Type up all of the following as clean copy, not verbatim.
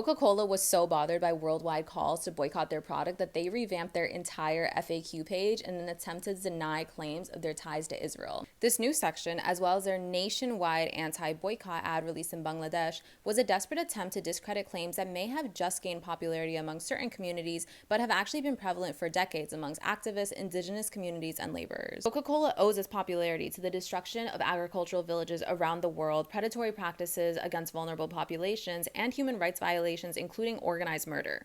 Coca-Cola was so bothered by worldwide calls to boycott their product that they revamped their entire FAQ page in an attempt to deny claims of their ties to Israel. This new section, as well as their nationwide anti-boycott ad released in Bangladesh, was a desperate attempt to discredit claims that may have just gained popularity among certain communities, but have actually been prevalent for decades amongst activists, indigenous communities, and laborers. Coca-Cola owes its popularity to the destruction of agricultural villages around the world, predatory practices against vulnerable populations, and human rights violations, including organized murder.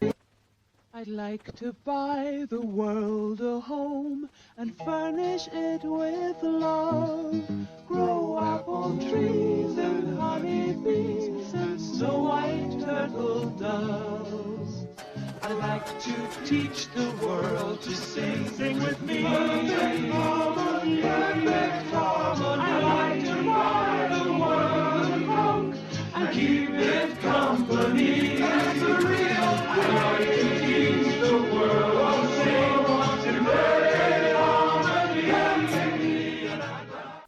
I'd like to buy the world a home and furnish it with love. Grow apple trees and honey bees and snow white turtle doves. I'd like to teach the world to sing. Sing with me. Perfect harmony, perfect harmony. I'd like to buy the world a Coke and keep it company. That's a real I'd like to teach the world to sing. In perfect harmony.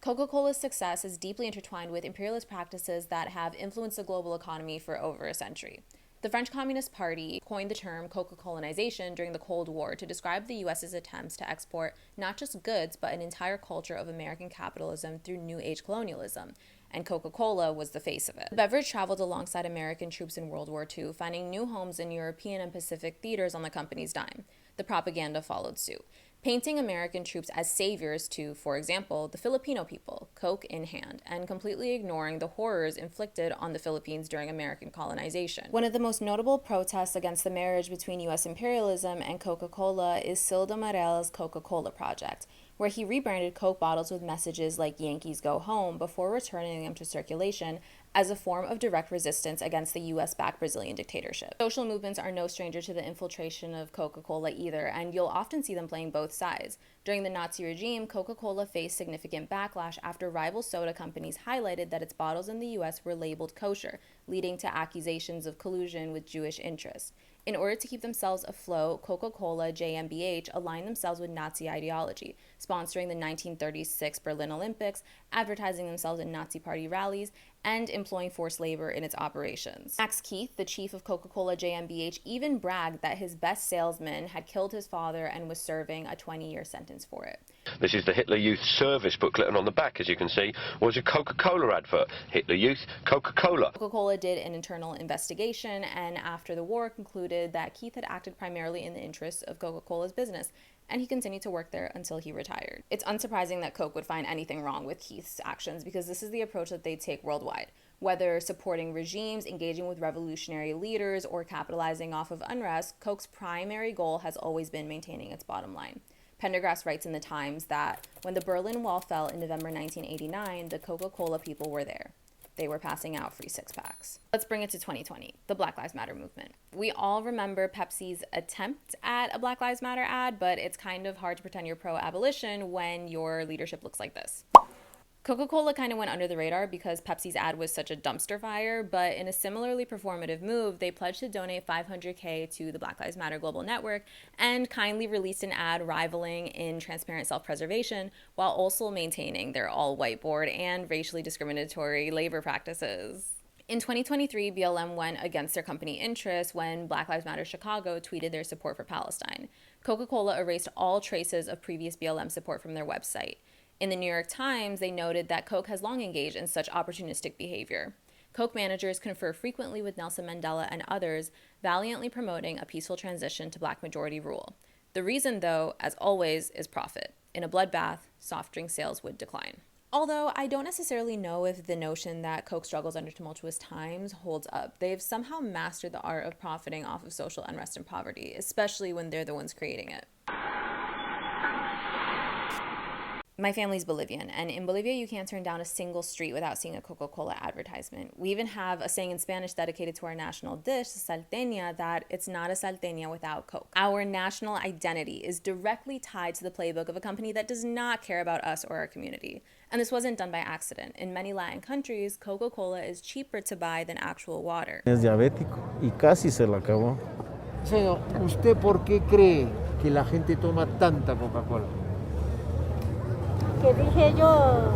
Coca-Cola's success is deeply intertwined with imperialist practices that have influenced the global economy for over a century. The French Communist Party coined the term Coca-Colanization during the Cold War to describe the U.S.'s attempts to export not just goods, but an entire culture of American capitalism through New Age colonialism, and Coca-Cola was the face of it. The beverage traveled alongside American troops in World War II, finding new homes in European and Pacific theaters on the company's dime. The propaganda followed suit, painting American troops as saviors to, for example, the Filipino people, Coke in hand, and completely ignoring the horrors inflicted on the Philippines during American colonization. One of the most notable protests against the marriage between U.S. imperialism and Coca-Cola is Silda Morel's Coca-Cola Project, where he rebranded Coke bottles with messages like Yankees Go Home before returning them to circulation as a form of direct resistance against the U.S.-backed Brazilian dictatorship. Social movements are no stranger to the infiltration of Coca-Cola either, and you'll often see them playing both sides. During the Nazi regime, Coca-Cola faced significant backlash after rival soda companies highlighted that its bottles in the U.S. were labeled kosher, leading to accusations of collusion with Jewish interests. In order to keep themselves afloat, Coca-Cola GmbH aligned themselves with Nazi ideology, sponsoring the 1936 Berlin Olympics, advertising themselves in Nazi Party rallies, and employing forced labor in its operations. Max Keith, the chief of Coca-Cola GmbH, even bragged that his best salesman had killed his father and was serving a 20-year sentence for it. This is the Hitler Youth Service booklet, and on the back, as you can see, was a Coca-Cola advert. Hitler Youth, Coca-Cola. Coca-Cola did an internal investigation, and after the war concluded that Keith had acted primarily in the interests of Coca-Cola's business, and he continued to work there until he retired. It's unsurprising that Coke would find anything wrong with Keith's actions, because this is the approach that they take worldwide. Whether supporting regimes, engaging with revolutionary leaders, or capitalizing off of unrest, Coke's primary goal has always been maintaining its bottom line. Pendergrass writes in the Times that when the Berlin Wall fell in November 1989, the Coca-Cola people were there. They were passing out free six-packs. Let's bring it to 2020, the Black Lives Matter movement. We all remember Pepsi's attempt at a Black Lives Matter ad, but it's kind of hard to pretend you're pro-abolition when your leadership looks like this. Coca-Cola kind of went under the radar because Pepsi's ad was such a dumpster fire, but in a similarly performative move, they pledged to donate $500K to the Black Lives Matter Global Network and kindly released an ad rivaling in transparent self-preservation while also maintaining their all-white board and racially discriminatory labor practices. In 2023, BLM went against their company interests when Black Lives Matter Chicago tweeted their support for Palestine. Coca-Cola erased all traces of previous BLM support from their website. In the New York Times, they noted that Coke has long engaged in such opportunistic behavior. Coke managers confer frequently with Nelson Mandela and others, valiantly promoting a peaceful transition to Black majority rule. The reason, though, as always, is profit. In a bloodbath, soft drink sales would decline. Although I don't necessarily know if the notion that Coke struggles under tumultuous times holds up. They've somehow mastered the art of profiting off of social unrest and poverty, especially when they're the ones creating it. My family's Bolivian, and in Bolivia you can't turn down a single street without seeing a Coca-Cola advertisement. We even have a saying in Spanish dedicated to our national dish, salteña, that it's not a salteña without Coke. Our national identity is directly tied to the playbook of a company that does not care about us or our community. And this wasn't done by accident. In many Latin countries, Coca-Cola is cheaper to buy than actual water. Es diabético y casi se la acabó. Señor, ¿usted por qué cree que la gente toma tanta Coca-Cola? Que dije yo,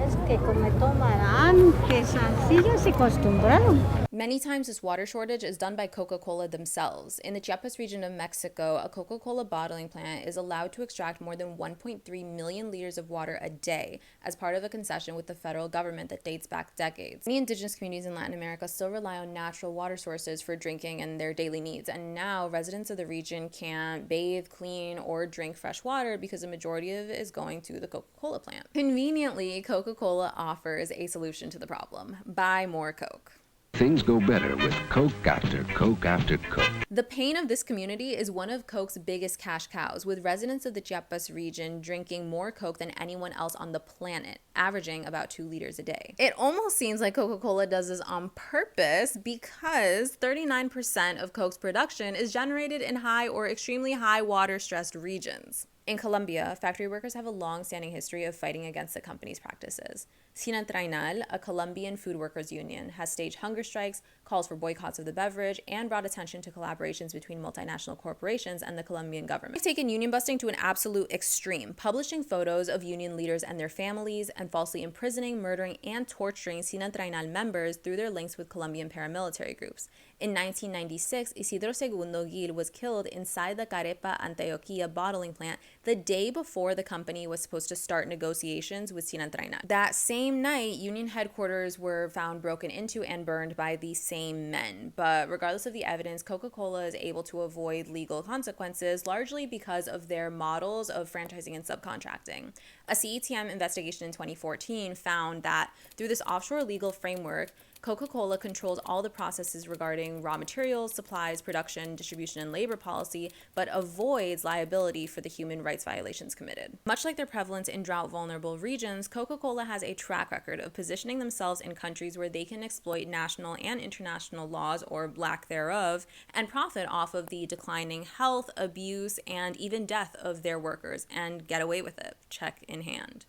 es que como toman antes, así ya se acostumbraron. Many times this water shortage is done by Coca-Cola themselves. In the Chiapas region of Mexico, a Coca-Cola bottling plant is allowed to extract more than 1.3 million liters of water a day as part of a concession with the federal government that dates back decades. Many indigenous communities in Latin America still rely on natural water sources for drinking and their daily needs, and now residents of the region can't bathe, clean, or drink fresh water because a majority of it is going to the Coca-Cola plant. Conveniently, Coca-Cola offers a solution to the problem: buy more Coke. Things go better with Coke after Coke after Coke. The pain of this community is one of Coke's biggest cash cows, with residents of the Chiapas region drinking more Coke than anyone else on the planet, averaging about 2 liters a day. It almost seems like Coca-Cola does this on purpose because 39% of Coke's production is generated in high or extremely high water-stressed regions. In Colombia, factory workers have a long-standing history of fighting against the company's practices. Sinatrainal, a Colombian food workers union, has staged hunger strikes, calls for boycotts of the beverage, and brought attention to collaborations between multinational corporations and the Colombian government. They've taken union busting to an absolute extreme, publishing photos of union leaders and their families, and falsely imprisoning, murdering, and torturing Sinatrainal members through their links with Colombian paramilitary groups. In 1996, Isidro Segundo Gil was killed inside the Carepa Antioquia bottling plant the day before the company was supposed to start negotiations with Sinatrainal. That same night, union headquarters were found broken into and burned by the same men. But regardless of the evidence, Coca-Cola is able to avoid legal consequences largely because of their models of franchising and subcontracting. A CETM investigation in 2014 found that through this offshore legal framework, Coca-Cola controls all the processes regarding raw materials, supplies, production, distribution, and labor policy, but avoids liability for the human rights violations committed. Much like their prevalence in drought-vulnerable regions, Coca-Cola has a track record of positioning themselves in countries where they can exploit national and international laws, or lack thereof, and profit off of the declining health, abuse, and even death of their workers, and get away with it, check in hand.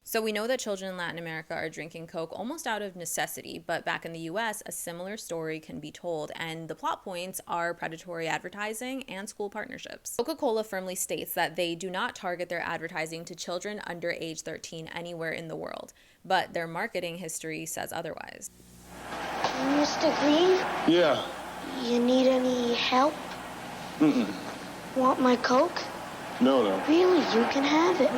So we know that children in Latin America are drinking Coke almost out of necessity, but back in the US, a similar story can be told, and the plot points are predatory advertising and school partnerships. Coca-Cola firmly states that they do not target their advertising to children under age 13 anywhere in the world, but their marketing history says otherwise. Mr. Green? Yeah. You need any help? Mm-mm. Want my Coke? No. Really, you can have it.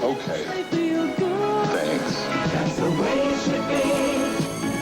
Okay. Thanks. That's the way it should be.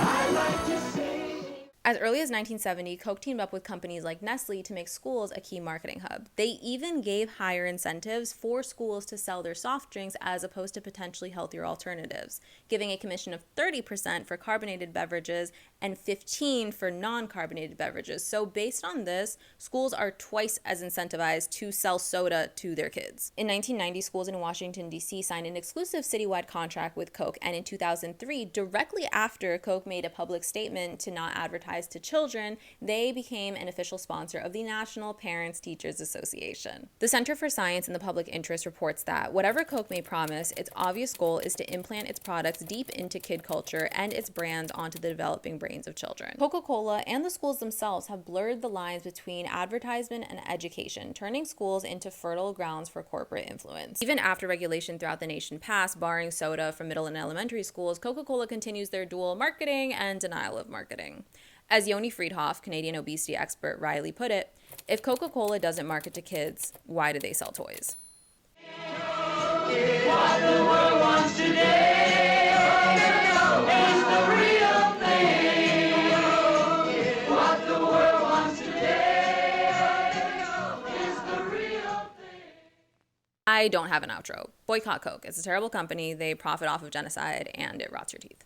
I like to say. As early as 1970, Coke teamed up with companies like Nestle to make schools a key marketing hub. They even gave higher incentives for schools to sell their soft drinks as opposed to potentially healthier alternatives, giving a commission of 30% for carbonated beverages and 15% for non-carbonated beverages. So based on this, schools are twice as incentivized to sell soda to their kids. In 1990, schools in Washington, D.C. signed an exclusive citywide contract with Coke, and in 2003, directly after Coke made a public statement to not advertise to children, they became an official sponsor of the National Parents Teachers Association. The Center for Science and the Public Interest reports that whatever Coke may promise, its obvious goal is to implant its products deep into kid culture and its brands onto the developing brains of children. Coca-Cola and the schools themselves have blurred the lines between advertisement and education, turning schools into fertile grounds for corporate influence. Even after regulation throughout the nation passed, barring soda from middle and elementary schools, Coca-Cola continues their dual marketing and denial of marketing. As Yoni Friedhoff, Canadian obesity expert, Riley put it, if Coca-Cola doesn't market to kids, why do they sell toys? What the world wants today is the real thing. What the world wants today is the real thing. I don't have an outro. Boycott Coke. It's a terrible company. They profit off of genocide, and it rots your teeth.